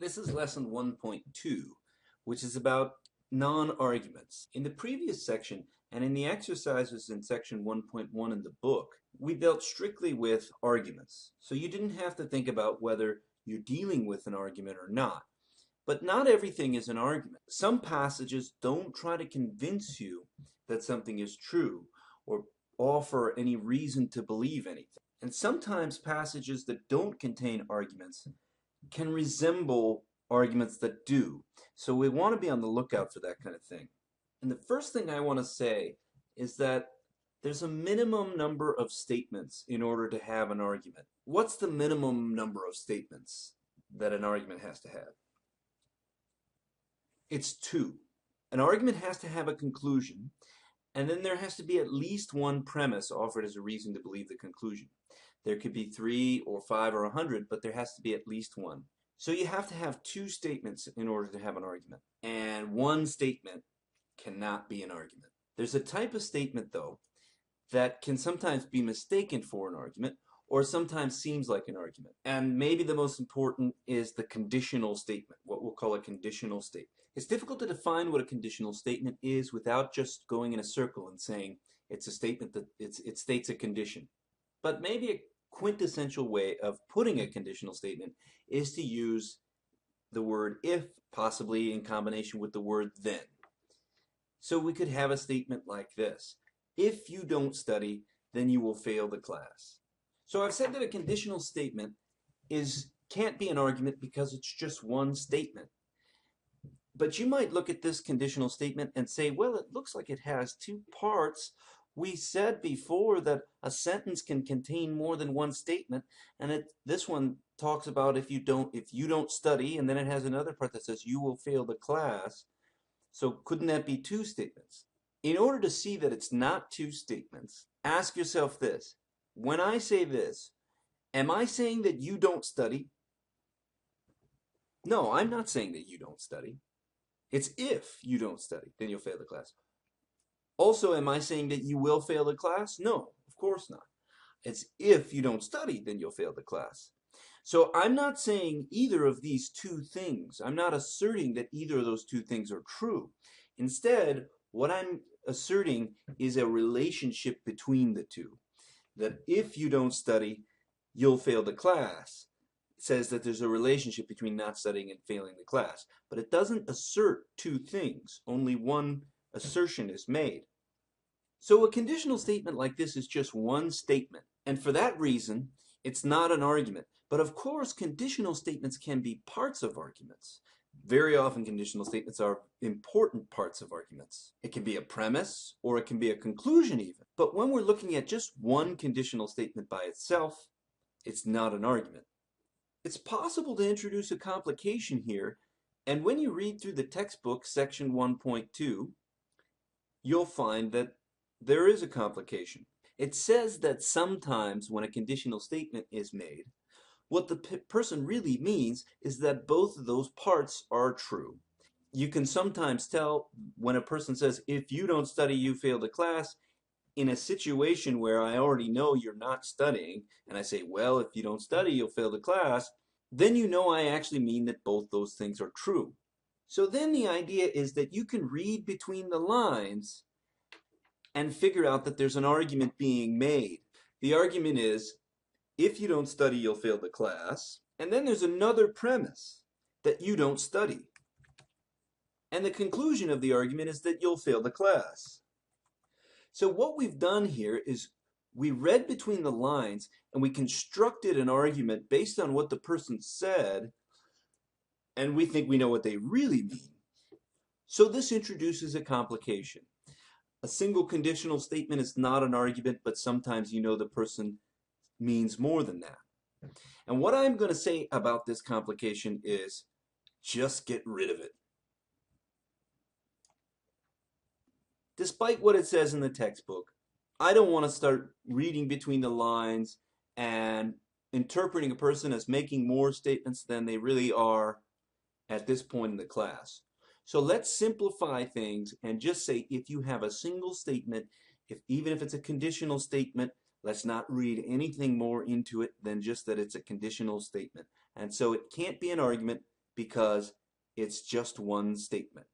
This is lesson 1.2, which is about non-arguments. In the previous section, and in the exercises in section 1.1 in the book, we dealt strictly with arguments. So you didn't have to think about whether you're dealing with an argument or not. But not everything is an argument. Some passages don't try to convince you that something is true or offer any reason to believe anything. And sometimes passages that don't contain arguments can resemble arguments that do. So we want to be on the lookout for that kind of thing. And the first thing I want to say is that there's a minimum number of statements in order to have an argument. What's the minimum number of statements that an argument has to have? It's 2. An argument has to have a conclusion, and then there has to be at least one premise offered as a reason to believe the conclusion. There could be 3 or 5 or 100, but there has to be at least one. So you have to have 2 statements in order to have an argument, and one statement cannot be an argument. There's a type of statement, though, that can sometimes be mistaken for an argument, or sometimes seems like an argument. And maybe the most important is the conditional statement, what we'll call a conditional statement. It's difficult to define what a conditional statement is without just going in a circle and saying it's a statement that it states a condition. But maybe a quintessential way of putting a conditional statement is to use the word if, possibly in combination with the word then. So we could have a statement like this: if you don't study, then you will fail the class. So I've said that a conditional statement can't be an argument because it's just one statement. But you might look at this conditional statement and say, well, it looks like it has 2 parts. We said before that a sentence can contain more than one statement, and this one talks about if you don't study, and then it has another part that says you will fail the class. So couldn't that be 2 statements? In order to see that it's not 2 statements, ask yourself this: when I say this, am I saying that you don't study? No, I'm not saying that you don't study. It's if you don't study, then you'll fail the class. Also, am I saying that you will fail the class? No, of course not. It's if you don't study, then you'll fail the class. So I'm not saying either of these 2 things. I'm not asserting that either of those 2 things are true. Instead, what I'm asserting is a relationship between the 2. That if you don't study, you'll fail the class. It says that there's a relationship between not studying and failing the class. But it doesn't assert 2 things. Only one assertion is made. So a conditional statement like this is just one statement. And for that reason, it's not an argument. But of course, conditional statements can be parts of arguments. Very often conditional statements are important parts of arguments. It can be a premise, or it can be a conclusion even. But when we're looking at just one conditional statement by itself, it's not an argument. It's possible to introduce a complication here, and when you read through the textbook, section 1.2, you'll find that there is a complication. It says that sometimes when a conditional statement is made, what the person really means is that both of those parts are true. You can sometimes tell when a person says, if you don't study, you fail the class, in a situation where I already know you're not studying, and I say, well, if you don't study, you'll fail the class, then you know I actually mean that both those things are true. So then the idea is that you can read between the lines and figure out that there's an argument being made. The argument is, if you don't study, you'll fail the class. And then there's another premise, that you don't study. And the conclusion of the argument is that you'll fail the class. So what we've done here is we read between the lines and we constructed an argument based on what the person said, and we think we know what they really mean. So this introduces a complication. A single conditional statement is not an argument, but sometimes you know the person means more than that. And what I'm going to say about this complication is just get rid of it. Despite what it says in the textbook, I don't want to start reading between the lines and interpreting a person as making more statements than they really are at this point in the class. So let's simplify things and just say if you have a single statement, even if it's a conditional statement, let's not read anything more into it than just that it's a conditional statement. And so it can't be an argument because it's just one statement.